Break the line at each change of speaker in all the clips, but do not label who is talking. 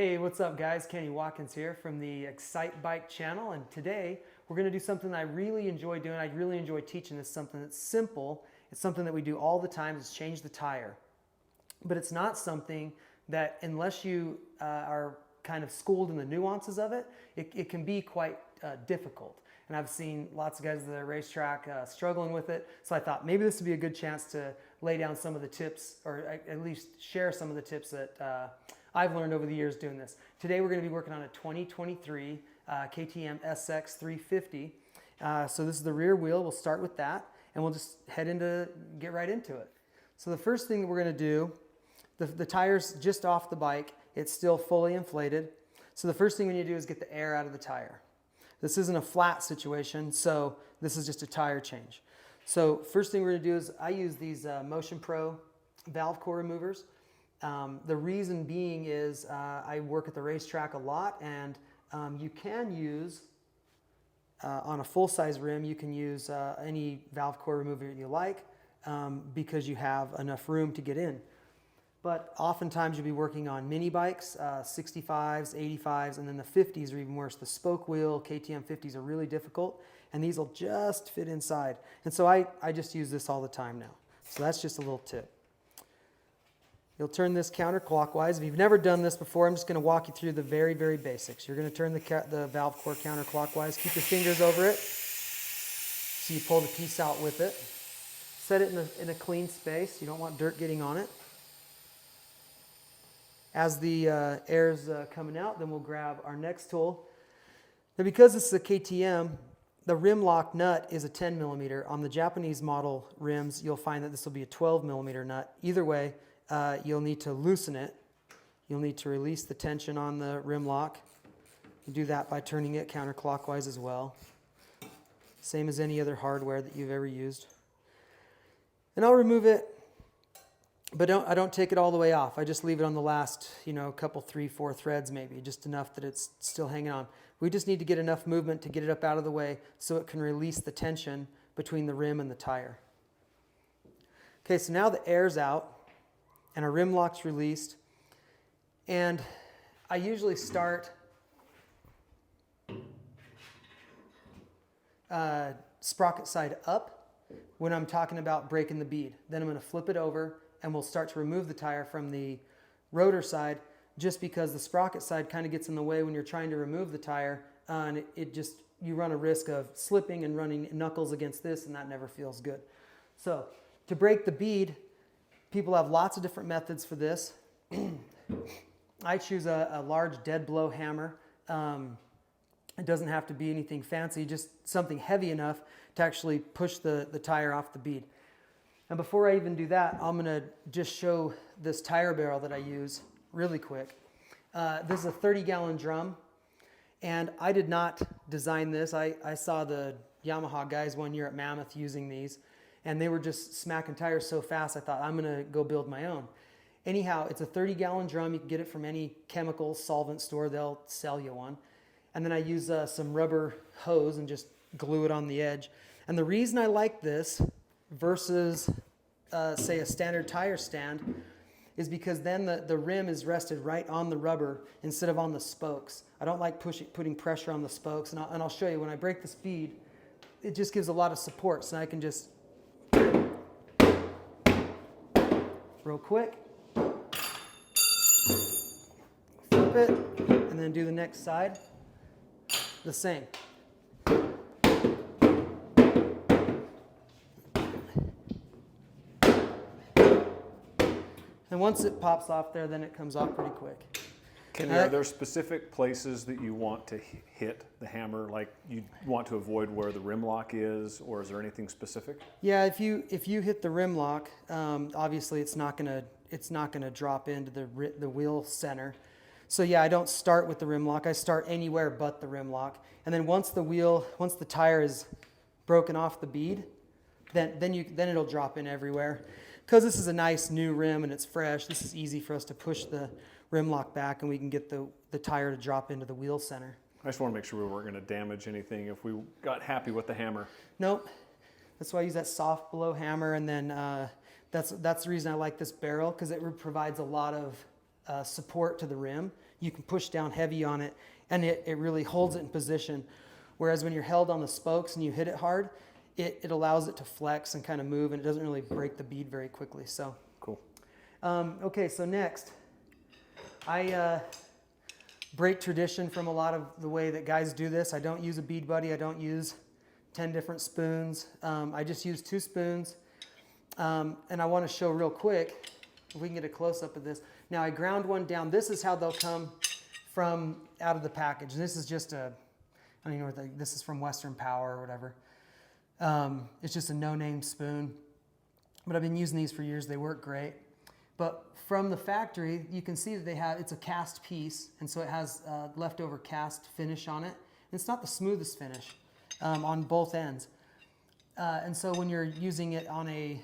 Hey, what's up guys? Kenny Watkins here from the Excite Bike channel, and today we're going to do something I really enjoy doing. I really enjoy teaching this, something that's simple. It's something that we do all the time, is change the tire. But it's not something that, unless you are kind of schooled in the nuances of it, it can be quite difficult. And I've seen lots of guys at the racetrack struggling with it. So I thought maybe this would be a good chance to lay down some of the tips, or at least share some of the tips that I've learned over the years doing this. Today we're going to be working on a 2023 KTM SX 350. So this is the rear wheel. We'll start with that, and we'll just get right into it. So the first thing that we're going to do, the tire's just off the bike. It's still fully inflated. So the first thing we need to do is get the air out of the tire. This isn't a flat situation, so this is just a tire change. So first thing we're going to do is I use these Motion Pro valve core removers. The reason being is I work at the racetrack a lot, and you can use, on a full-size rim, you can use any valve core remover you like because you have enough room to get in. But oftentimes you'll be working on mini bikes, 65s, 85s, and then the 50s are even worse. The spoke wheel KTM 50s are really difficult, and these will just fit inside. And so I just use this all the time now. So that's just a little tip. You'll turn this counterclockwise. If you've never done this before, I'm just going to walk you through the very, very basics. You're going to turn the valve core counterclockwise. Keep your fingers over it so you pull the piece out with it. Set it in a clean space. You don't want dirt getting on it. As the air's coming out, then we'll grab our next tool. Now, because this is a KTM, the rim lock nut is a 10 millimeter. On the Japanese model rims, you'll find that this will be a 12 millimeter nut. Either way, you'll need to loosen it. You'll need to release the tension on the rim lock. You do that by turning it counterclockwise as well. Same as any other hardware that you've ever used. And I'll remove it, but I don't take it all the way off. I just leave it on the last, couple, 3, 4 threads maybe, just enough that it's still hanging on. We just need to get enough movement to get it up out of the way so it can release the tension between the rim and the tire. Okay, so now the air's out and our rim lock's released. And I usually start sprocket side up when I'm talking about breaking the bead. Then I'm going to flip it over, and we'll start to remove the tire from the rotor side, just because the sprocket side kind of gets in the way when you're trying to remove the tire, and you run a risk of slipping and running knuckles against this, and that never feels good. So to break the bead, people have lots of different methods for this. I choose a large dead blow hammer. It doesn't have to be anything fancy, just something heavy enough to actually push the tire off the bead. And before I even do that, I'm going to just show this tire barrel that I use really quick. This is a 30-gallon drum, and I did not design this. I saw the Yamaha guys one year at Mammoth using these, and they were just smacking tires so fast, I thought, I'm going to go build my own. Anyhow, it's a 30-gallon drum. You can get it from any chemical solvent store. They'll sell you one. And then I use some rubber hose and just glue it on the edge. And the reason I like this versus, say, a standard tire stand is because then the rim is rested right on the rubber instead of on the spokes. I don't like putting pressure on the spokes. And I'll show you, when I break the speed, it just gives a lot of support. So I can just, real quick, flip it, and then do the next side the same. And once it pops off there, then it comes off pretty quick.
Kenny, are there specific places that you want to hit the hammer, like you want to avoid where the rim lock is, or is there anything specific?
Yeah, if you hit the rim lock, obviously it's not gonna drop into the wheel center. So yeah, I don't start with the rim lock. I start anywhere but the rim lock. And then once the tire is broken off the bead, then it'll drop in everywhere. Because this is a nice new rim and it's fresh, this is easy for us to push the rim lock back, and we can get the tire to drop into the wheel center.
I just want to make sure we weren't going to damage anything if we got happy with the hammer.
Nope. That's why I use that soft blow hammer, and then that's the reason I like this barrel, because it provides a lot of support to the rim. you can push down heavy on it, and it really holds it in position. Whereas when you're held on the spokes and you hit it hard, it allows it to flex and kind of move, and it doesn't really break the bead very quickly. So
Cool.
okay, so next, I break tradition from a lot of the way that guys do this. I don't use a bead buddy. I don't use 10 different spoons. I just use 2 spoons. And I want to show real quick, if we can get a close-up of this. Now I ground one down. This is how they'll come from out of the package. This is just I don't even know what this is, from Western Power or whatever. It's just a no-name spoon. But I've been using these for years. They work great. But from the factory, you can see that it's a cast piece, and so it has leftover cast finish on it. And it's not the smoothest finish on both ends. And so when you're using it on a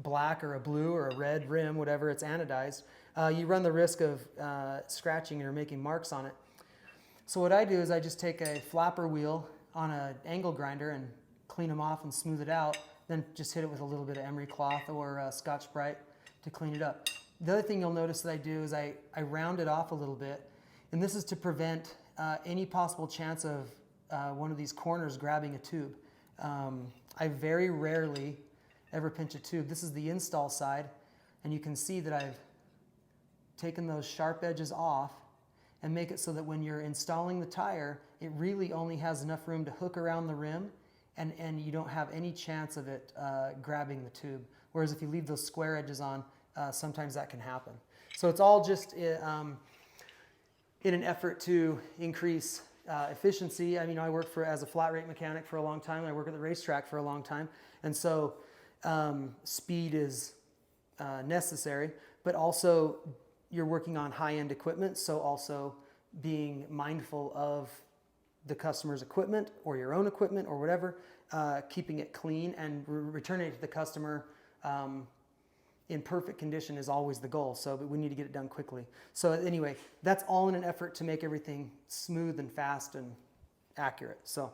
black or a blue or a red rim, whatever, it's anodized, you run the risk of scratching or making marks on it. So what I do is I just take a flapper wheel on an angle grinder and clean them off and smooth it out, then just hit it with a little bit of emery cloth or Scotch-Brite to clean it up. The other thing you'll notice that I do is I round it off a little bit, and this is to prevent any possible chance of one of these corners grabbing a tube. I very rarely ever pinch a tube. This is the install side, and you can see that I've taken those sharp edges off and make it so that when you're installing the tire, it really only has enough room to hook around the rim, and you don't have any chance of it grabbing the tube. Whereas if you leave those square edges on, sometimes that can happen. So it's all just in an effort to increase efficiency. I mean, I worked as a flat rate mechanic for a long time. I work at the racetrack for a long time. And so speed is necessary, but also you're working on high-end equipment. So also being mindful of the customer's equipment or your own equipment or whatever, keeping it clean and returning it to the customer in perfect condition is always the goal. So we need to get it done quickly. So anyway, that's all in an effort to make everything smooth and fast and accurate. So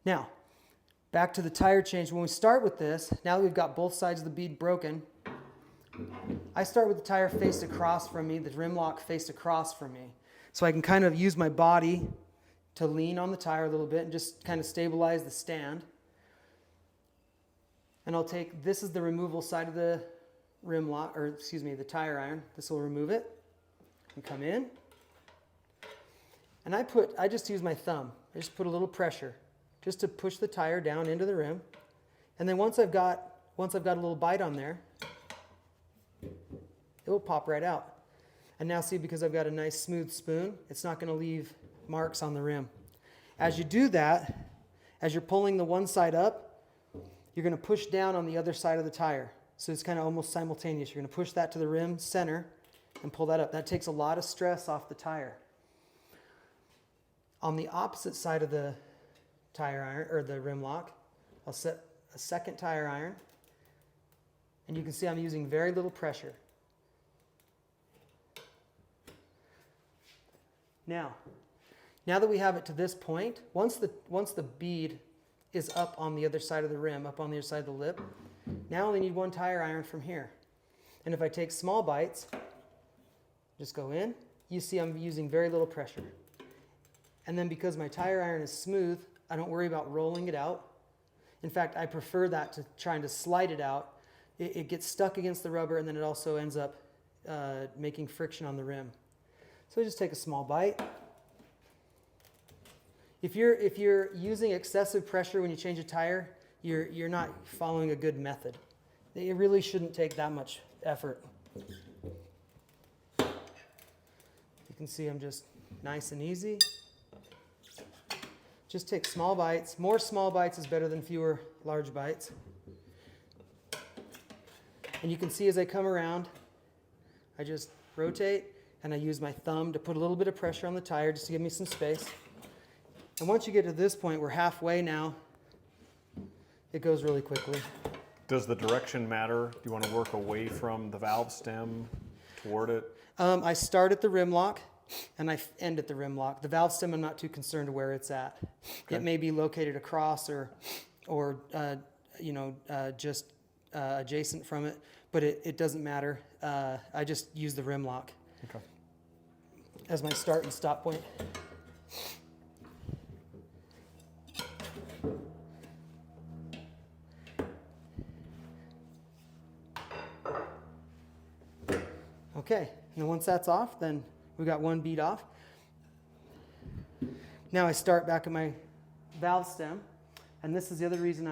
now, back to the tire change. When we start with this, now that we've got both sides of the bead broken, I start with the tire faced across from me, the rim lock faced across from me. So I can kind of use my body to lean on the tire a little bit and just kind of stabilize the stand. And I'll take, this is the removal side of the rim lock, or excuse me, the tire iron. This will remove it. And come in. And I just use my thumb. I just put a little pressure just to push the tire down into the rim. And then once I've got a little bite on there, it will pop right out. And now see, because I've got a nice smooth spoon, it's not going to leave marks on the rim. As you do that, as you're pulling the one side up, you're going to push down on the other side of the tire. So it's kind of almost simultaneous. You're going to push that to the rim center and pull that up. That takes a lot of stress off the tire. On the opposite side of the tire iron, or the rim lock, I'll set a second tire iron. And you can see I'm using very little pressure. Now that we have it to this point, once the bead is up on the other side of the rim, up on the other side of the lip, now I only need one tire iron from here. And if I take small bites, just go in, you see I'm using very little pressure. And then because my tire iron is smooth, I don't worry about rolling it out. In fact, I prefer that to trying to slide it out. It gets stuck against the rubber, and then it also ends up making friction on the rim. So just take a small bite. If you're using excessive pressure when you change a tire, you're not following a good method. It really shouldn't take that much effort. You can see I'm just nice and easy. Just take small bites. More small bites is better than fewer large bites. And you can see as I come around, I just rotate and I use my thumb to put a little bit of pressure on the tire just to give me some space. And once you get to this point, we're halfway now. It goes really quickly.
Does the direction matter? Do you want to work away from the valve stem toward it?
I start at the rim lock and I end at the rim lock. The valve stem, I'm not too concerned where it's at. Okay. It may be located across or just adjacent from it, but it doesn't matter. I just use the rim lock.
Okay.
as my start and stop point. Okay, and then once that's off, then we got one bead off. Now I start back at my valve stem, and this is the other reason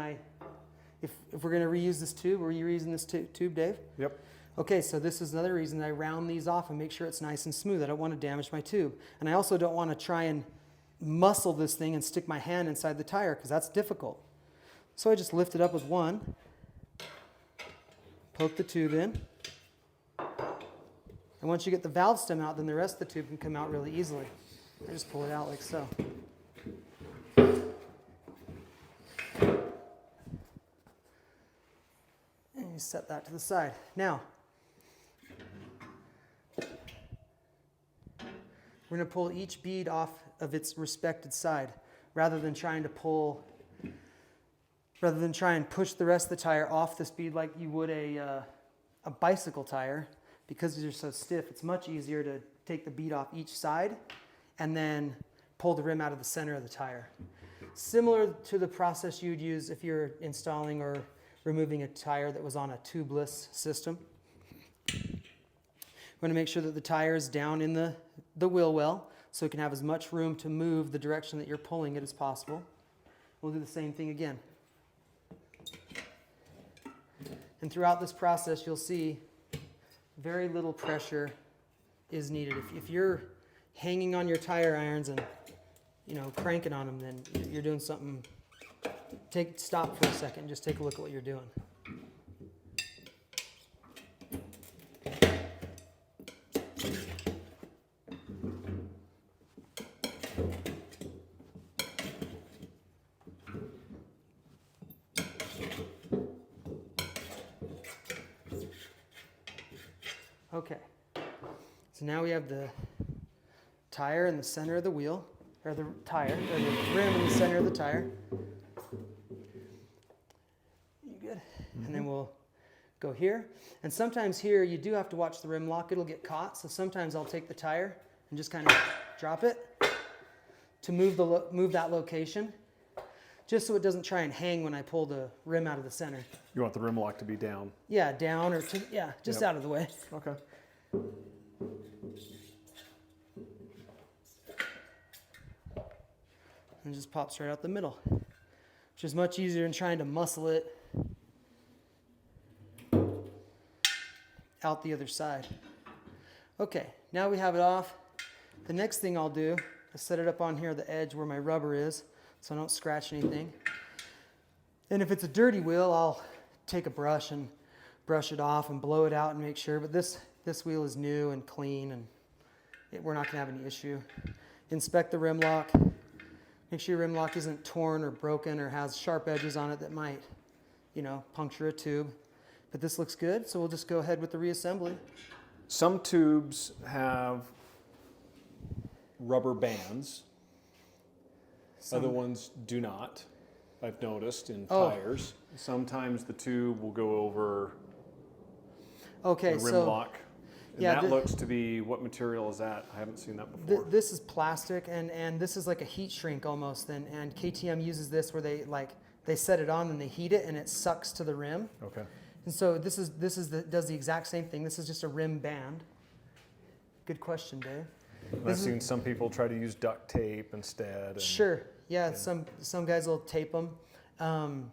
if we're going to reuse this tube, we're reusing this tube, Dave?
Yep.
Okay, so this is another reason I round these off and make sure it's nice and smooth. I don't want to damage my tube. And I also don't want to try and muscle this thing and stick my hand inside the tire because that's difficult. So I just lift it up with one, poke the tube in, and once you get the valve stem out, then the rest of the tube can come out really easily. I just pull it out like so. And you set that to the side. Now, we're going to pull each bead off of its respected side rather than try and push the rest of the tire off this bead like you would a bicycle tire. Because these are so stiff, it's much easier to take the bead off each side and then pull the rim out of the center of the tire. Similar to the process you'd use if you're installing or removing a tire that was on a tubeless system. We want to make sure that the tire is down in the wheel well so it can have as much room to move the direction that you're pulling it as possible. We'll do the same thing again. And throughout this process, you'll see very little pressure is needed. If you're hanging on your tire irons and cranking on them, then you're doing something. Stop for a second. Just take a look at what you're doing. Okay, so now we have the tire in the center of the wheel, or the rim in the center of the tire. You good? Mm-hmm. And then we'll go here. And sometimes here you do have to watch the rim lock. It'll get caught. So sometimes I'll take the tire and just kind of drop it to move that location, just so it doesn't try and hang when I pull the rim out of the center.
You want the rim lock to be down?
Yeah, down or just
Yep.
out of the way.
Okay.
And it just pops right out the middle, which is much easier than trying to muscle it out the other side. Okay, now we have it off. The next thing I'll do is set it up on here, the edge where my rubber is, so I don't scratch anything. And if it's a dirty wheel, I'll take a brush and brush it off and blow it out and make sure. But this wheel is new and clean, and we're not going to have any issue. Inspect the rim lock. Make sure your rim lock isn't torn or broken or has sharp edges on it that might, puncture a tube. But this looks good, so we'll just go ahead with the reassembly.
Some tubes have rubber bands. Other ones do not. I've noticed in tires. Sometimes the tube will go over the rim lock. And that looks to be, what material is that? I haven't seen that before.
This is plastic, and this is like a heat shrink almost. And KTM uses this where they set it on and they heat it and it sucks to the rim.
Okay.
And so this does the exact same thing. This is just a rim band. Good question, Dave.
I've seen some people try to use duct tape instead. And,
sure. Yeah. Some guys will tape them,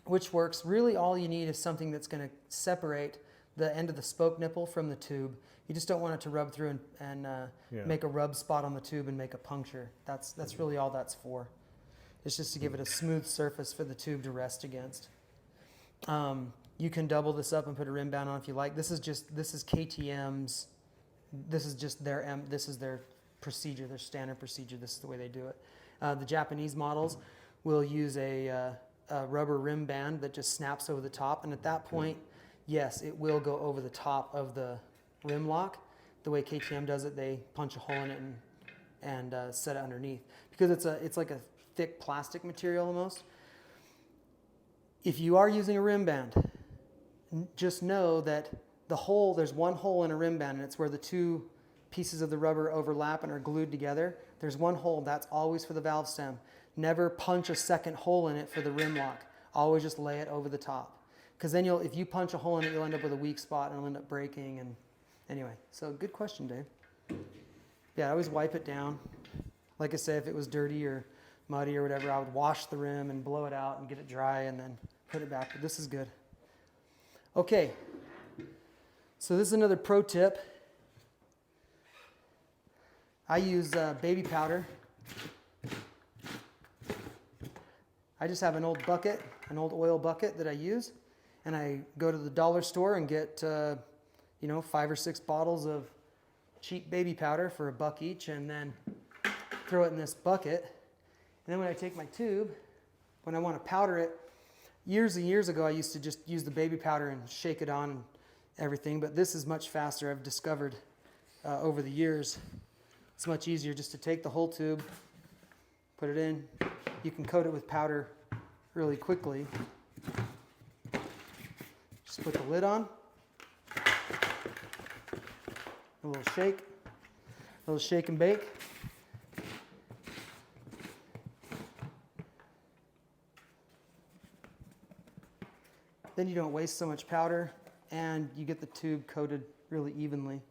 which works. Really, all you need is something that's going to separate the end of the spoke nipple from the tube. You just don't want it to rub through and make a rub spot on the tube and make a puncture. That's really all that's for. It's just to give it a smooth surface for the tube to rest against. You can double this up and put a rim band on if you like. This is KTM's. This is just their procedure, their standard procedure. This is the way they do it. The Japanese models will use a rubber rim band that just snaps over the top, and at that point, yes, it will go over the top of the rim lock. The way KTM does it, they punch a hole in it and set it underneath, because it's like a thick plastic material almost. If you are using a rim band, just know that there's one hole in a rim band, and it's where the two pieces of the rubber overlap and are glued together, there's one hole. That's always for the valve stem. Never punch a second hole in it for the rim lock. Always just lay it over the top. Because then if you punch a hole in it, you'll end up with a weak spot and it'll end up breaking. And anyway, so good question, Dave. Yeah, I always wipe it down. Like I say, if it was dirty or muddy or whatever, I would wash the rim and blow it out and get it dry and then put it back. But this is good. Okay, so this is another pro tip. I use baby powder. I just have an old bucket, an old oil bucket that I use, and I go to the dollar store and get 5 or 6 bottles of cheap baby powder for $1 each, and then throw it in this bucket. And then when I take my tube, when I want to powder it, years and years ago I used to just use the baby powder and shake it on and everything, but this is much faster. I've discovered over the years it's much easier just to take the whole tube, put it in. You can coat it with powder really quickly. Just put the lid on. A little shake and bake. Then you don't waste so much powder and you get the tube coated really evenly.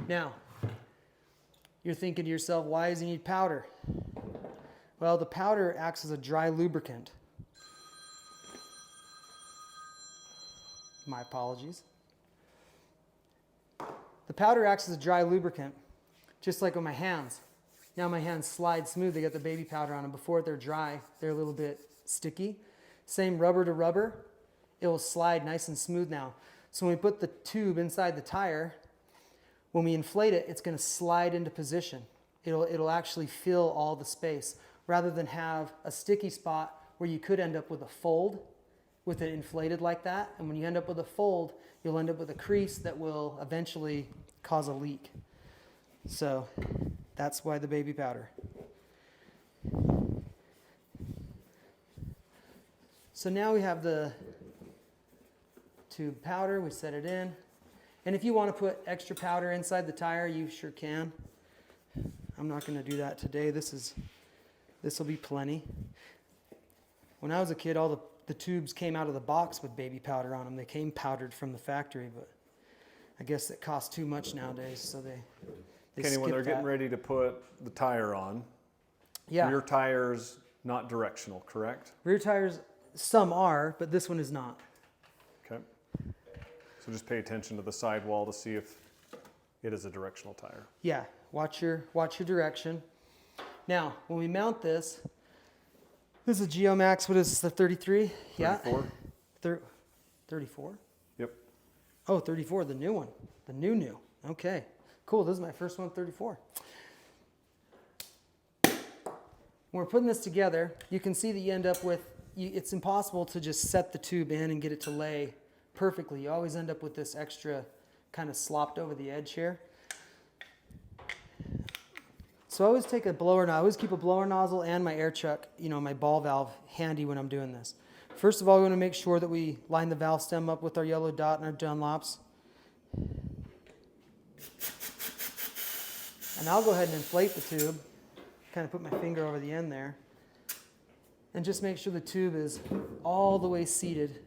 Now, you're thinking to yourself, why does he need powder? Well, the powder acts as a dry lubricant. My apologies. The powder acts as a dry lubricant, just like on my hands. Now my hands slide smooth. They got the baby powder on them. Before they're dry, they're a little bit sticky. Same rubber to rubber. It will slide nice and smooth now. So when we put the tube inside the tire, when we inflate it, it's going to slide into position. It'll actually fill all the space rather than have a sticky spot where you could end up with a fold with it inflated like that. And when you end up with a fold, you'll end up with a crease that will eventually cause a leak. So that's why the baby powder. So now we have the tube powder. We set it in. And if you want to put extra powder inside the tire, you sure can. I'm not going to do that today. This will be plenty. When I was a kid, all the tubes came out of the box with baby powder on them. They came powdered from the factory, but I guess it costs too much nowadays, so they
Kenny, when they're
skip that.
getting ready to put the tire on,
Yeah.
rear tires not directional, correct?
Rear tires, some are, but this one is not.
Okay. So just pay attention to the sidewall to see if it is a directional tire.
Yeah, watch your direction. Now, when we mount this is a Geomax. What is this, the 33?
34?
Yeah. 34?
Yep.
Oh, 34, the new one. The new. Okay, cool. This is my first one, 34. When we're putting this together, you can see that you end up with, it's impossible to just set the tube in and get it to lay perfectly. You always end up with this extra kind of slopped over the edge here. So I always take a blower nozzle. I always keep a blower nozzle and my air chuck, my ball valve handy when I'm doing this. First of all, we want to make sure that we line the valve stem up with our yellow dot and our Dunlops. And I'll go ahead and inflate the tube. Kind of put my finger over the end there. And just make sure the tube is all the way seated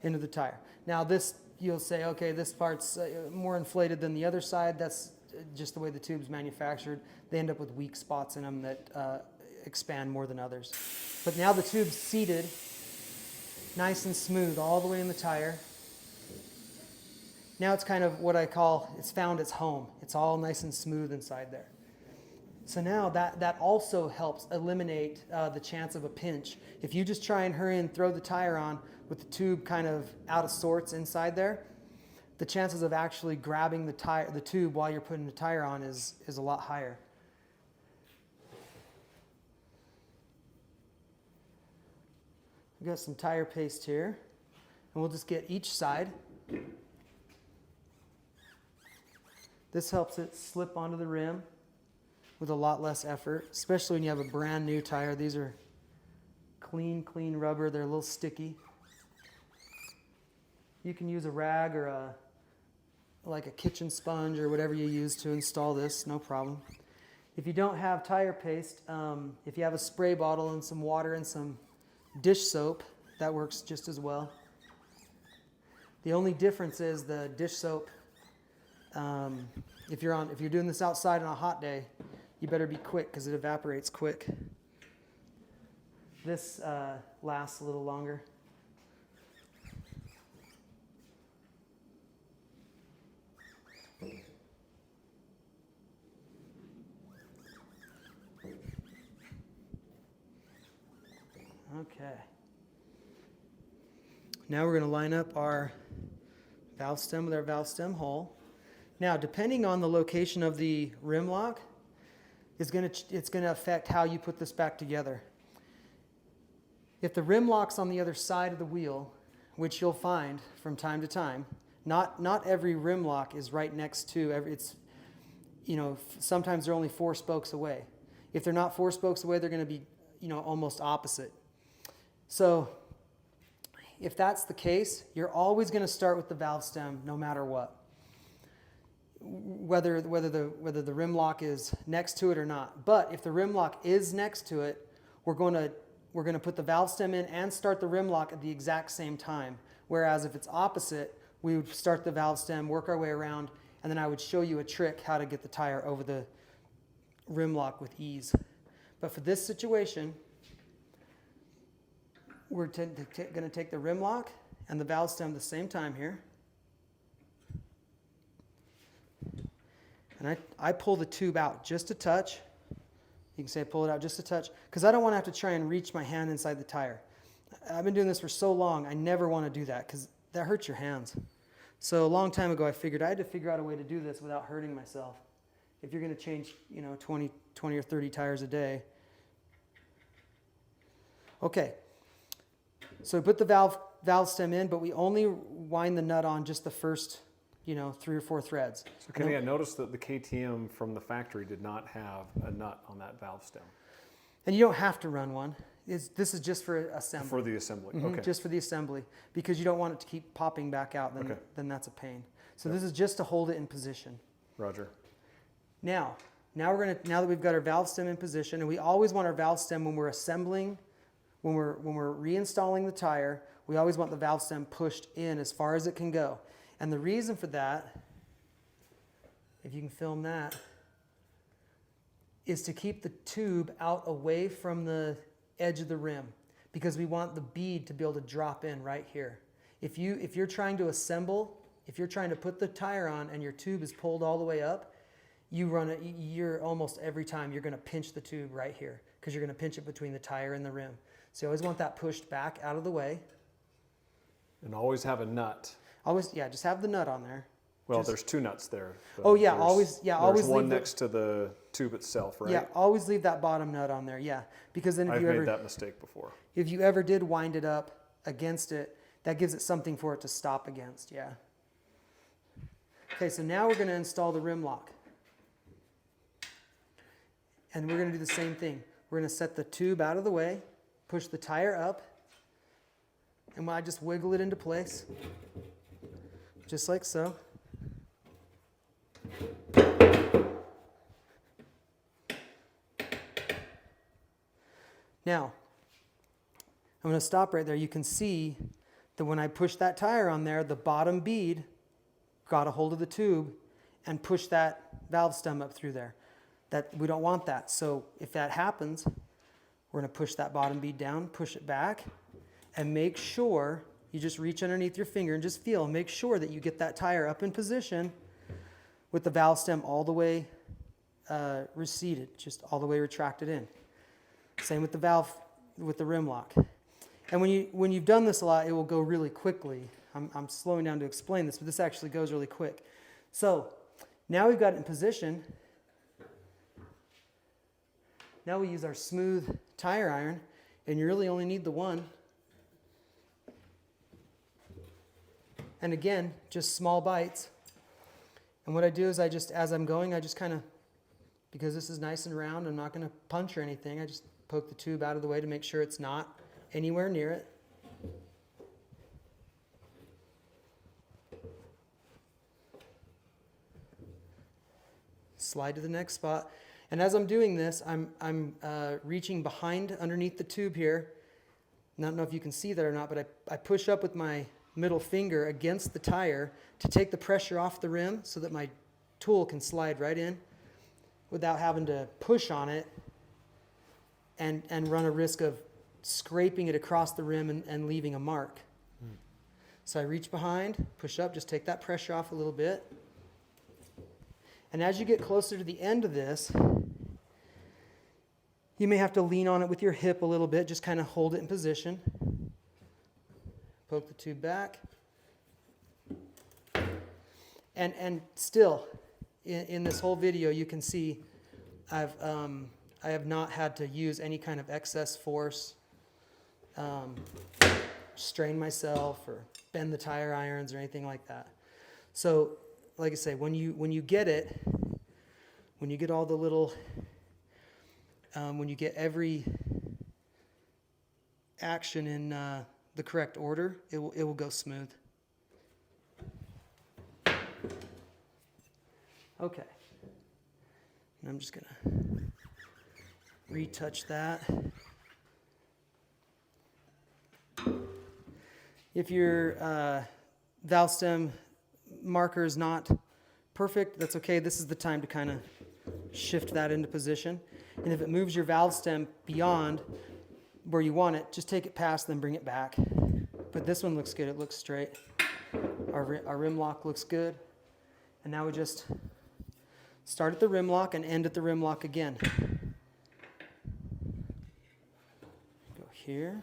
into the tire. Now this, you'll say, okay, this part's more inflated than the other side. That's just the way the tube's manufactured. They end up with weak spots in them that expand more than others. But now the tube's seated nice and smooth all the way in the tire. Now it's kind of what I call, it's found its home. It's all nice and smooth inside there. So now that also helps eliminate the chance of a pinch. If you just try and hurry and throw the tire on with the tube kind of out of sorts inside there, the chances of actually grabbing the tube while you're putting the tire on is a lot higher. We've got some tire paste here, and we'll just get each side. This helps it slip onto the rim with a lot less effort, especially when you have a brand new tire. These are clean rubber. They're a little sticky. You can use a rag or like a kitchen sponge or whatever you use to install this, no problem. If you don't have tire paste, if you have a spray bottle and some water and some dish soap, that works just as well. The only difference is the dish soap, if you're doing this outside on a hot day, you better be quick because it evaporates quick. This lasts a little longer. Okay. Now we're going to line up our valve stem with our valve stem hole. Now, depending on the location of the rim lock, it's going to affect how you put this back together. If the rim lock's on the other side of the wheel, which you'll find from time to time, not every rim lock is right next to it's, you know, sometimes they're only 4 spokes away. If they're not 4 spokes away, they're going to be, you know, almost opposite. So if that's the case, you're always going to start with the valve stem no matter what. Whether the rim lock is next to it or not. But if the rim lock is next to it, we're going to put the valve stem in and start the rim lock at the exact same time. Whereas if it's opposite, we would start the valve stem, work our way around, and then I would show you a trick how to get the tire over the rim lock with ease. But for this situation, we're going to take the rim lock and the valve stem at the same time here. And I pull the tube out just a touch. You can say I pull it out just a touch because I don't want to have to try and reach my hand inside the tire. I've been doing this for so long, I never want to do that because that hurts your hands. So a long time ago, I figured I had to figure out a way to do this without hurting myself. If you're going to change, you know, 20 or 30 tires a day. Okay. So we put the valve stem in, but we only wind the nut on just the first, you know, 3 or 4 threads.
So Kenny, I noticed that the KTM from the factory did not have a nut on that valve stem.
And you don't have to run one. This is just for assembly.
For the assembly,
Mm-hmm,
okay.
just for the assembly, because you don't want it to keep popping back out, then that's a pain. So this is just to hold it in position.
Roger.
Now that we've got our valve stem in position, and we always want our valve stem when we're assembling, when we're reinstalling the tire, we always want the valve stem pushed in as far as it can go. And the reason for that, if you can film that, is to keep the tube out away from the edge of the rim, because we want the bead to be able to drop in right here. If you're trying to assemble, if you're trying to put the tire on and your tube is pulled all the way up, you're almost every time you're going to pinch the tube right here because you're going to pinch it between the tire and the rim. So you always want that pushed back out of the way.
And always have a nut.
Always, yeah, just have the nut on there.
Well, there's 2 nuts there.
Oh yeah,
always
always
one
leave
next to the tube itself, right?
Yeah, always leave that bottom nut on there. Yeah, because then
I've made that mistake before.
If you ever did wind it up against it, that gives it something for it to stop against. Yeah. Okay, so now we're going to install the rim lock, and we're going to do the same thing. We're going to set the tube out of the way, push the tire up, and I just wiggle it into place, just like so. Now, I'm going to stop right there. You can see that when I push that tire on there, the bottom bead got a hold of the tube and pushed that valve stem up through there. We don't want that. So if that happens, we're going to push that bottom bead down, push it back, and make sure you just reach underneath your finger and just feel. Make sure that you get that tire up in position with the valve stem all the way receded, just all the way retracted in. Same with the valve, with the rim lock. And when you've done this a lot, it will go really quickly. I'm slowing down to explain this, but this actually goes really quick. So now we've got it in position. Now we use our smooth tire iron, and you really only need the one. And again, just small bites. And what I do is as I'm going, I just kind of, because this is nice and round, I'm not going to punch or anything. I just poke the tube out of the way to make sure it's not anywhere near it. slide to the next spot. And as I'm doing this, I'm reaching behind underneath the tube here. I don't know if you can see that or not, but I push up with my middle finger against the tire to take the pressure off the rim so that my tool can slide right in without having to push on it and run a risk of scraping it across the rim and leaving a mark. So I reach behind, push up, just take that pressure off a little bit. And as you get closer to the end of this, you may have to lean on it with your hip a little bit, just kind of hold it in position. Poke the tube back. And still, in this whole video, you can see I have not had to use any kind of excess force, strain myself, or bend the tire irons or anything like that. So, like I say, when you get it, when you get all the little, when you get every action in the correct order, it will go smooth. Okay. And I'm just gonna retouch that. If your valve stem marker is not perfect, that's okay. This is the time to kind of shift that into position. And if it moves your valve stem beyond where you want it, just take it past, then bring it back. But this one looks good. It looks straight. Our rim lock looks good. And now we just start at the rim lock and end at the rim lock again. Go here.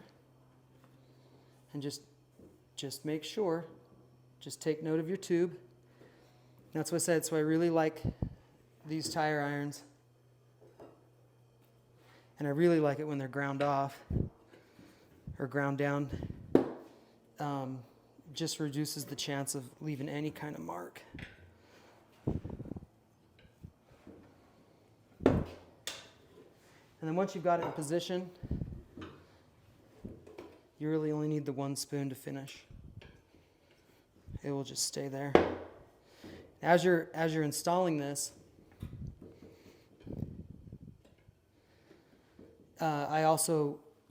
And just make sure. Just take note of your tube. That's what I said. So I really like these tire irons. And I really like it when they're ground off or ground down. Just reduces the chance of leaving any kind of mark. And then once you've got it in position, you really only need the one spoon to finish. It will just stay there. As you're installing this,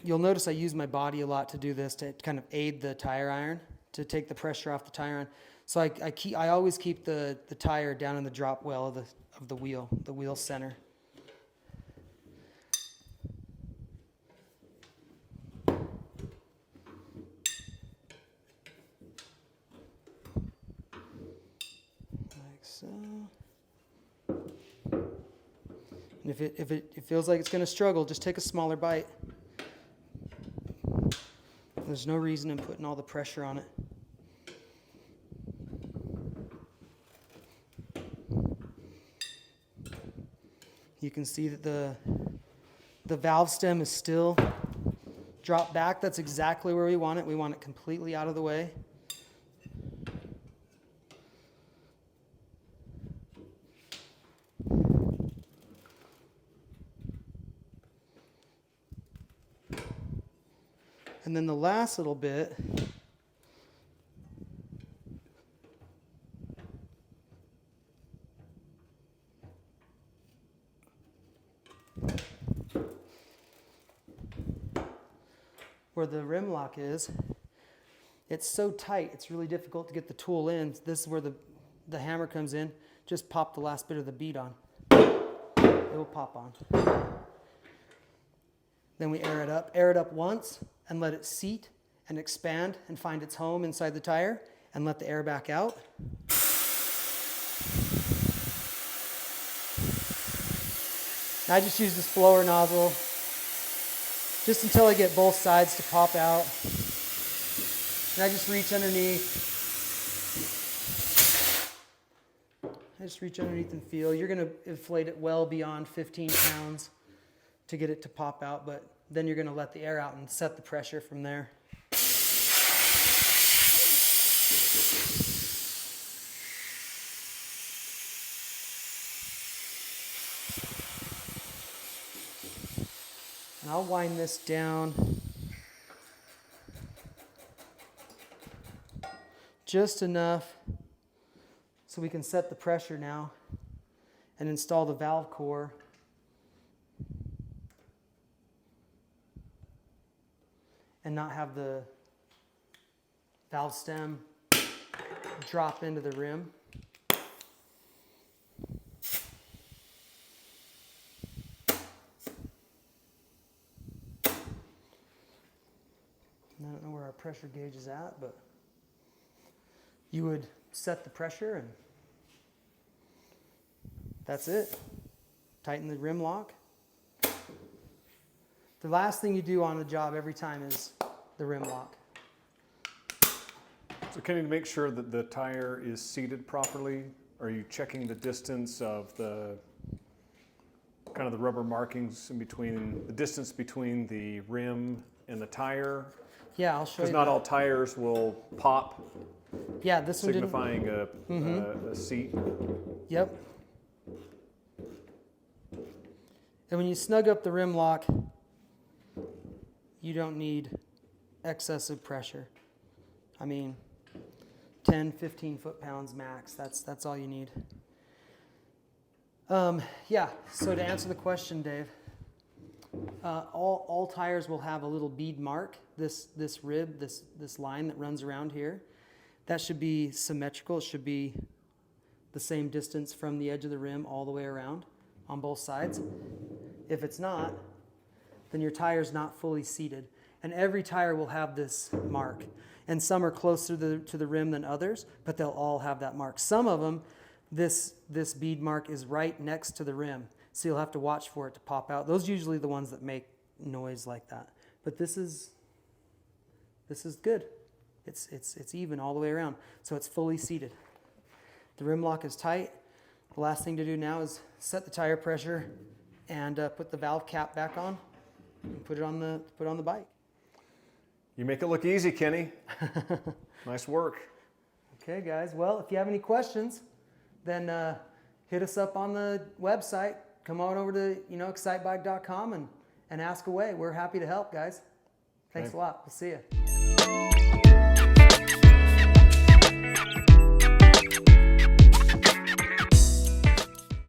you'll notice I use my body a lot to do this, to kind of aid the tire iron, to take the pressure off the tire iron. So I always keep the tire down in the drop well of the wheel center. Like so. And if it feels like it's going to struggle, just take a smaller bite. There's no reason in putting all the pressure on it. You can see that the valve stem is still dropped back. That's exactly where we want it. We want it completely out of the way. And then the last little bit, where the rim lock is, it's so tight, it's really difficult to get the tool in. This is where the hammer comes in. Just pop the last bit of the bead on. It will pop on. Then we air it up once, and let it seat and expand and find its home inside the tire, and let the air back out. I just use this blower nozzle just until I get both sides to pop out. And I just reach underneath. And feel. You're going to inflate it well beyond 15 pounds to get it to pop out, but then you're going to let the air out and set the pressure from there. And I'll wind this down just enough so we can set the pressure now. and install the valve core. And not have the valve stem drop into the rim. I don't know where our pressure gauge is at, but you would set the pressure and that's it. Tighten the rim lock. The last thing you do on the job every time is the rim lock.
So can you make sure that the tire is seated properly? Are you checking the distance of the kind of the rubber markings in between, the distance between the rim and the tire?
Yeah, I'll show you.
Because not all tires will pop.
Yeah, this one didn't.
Signifying a seat.
Yep. And when you snug up the rim lock, you don't need excessive pressure. I mean, 10, 15 foot-pounds max. That's all you need. Yeah, so to answer the question, Dave, all tires will have a little bead mark, this rib, this line that runs around here. That should be symmetrical. It should be the same distance from the edge of the rim all the way around on both sides. If it's not, then your tire's not fully seated. And every tire will have this mark. And some are closer to the rim than others, but they'll all have that mark. Some of them, this bead mark is right next to the rim, so you'll have to watch for it to pop out. Those are usually the ones that make noise like that. But this is good. It's even all the way around, so it's fully seated. The rim lock is tight. The last thing to do now is set the tire pressure and put the valve cap back on and put it on the bike.
You make it look easy, Kenny. Nice work.
Okay, guys. Well, if you have any questions, then hit us up on the website. Come on over to excitebike.com and ask away. We're happy to help, guys. Thanks a lot. We'll see you.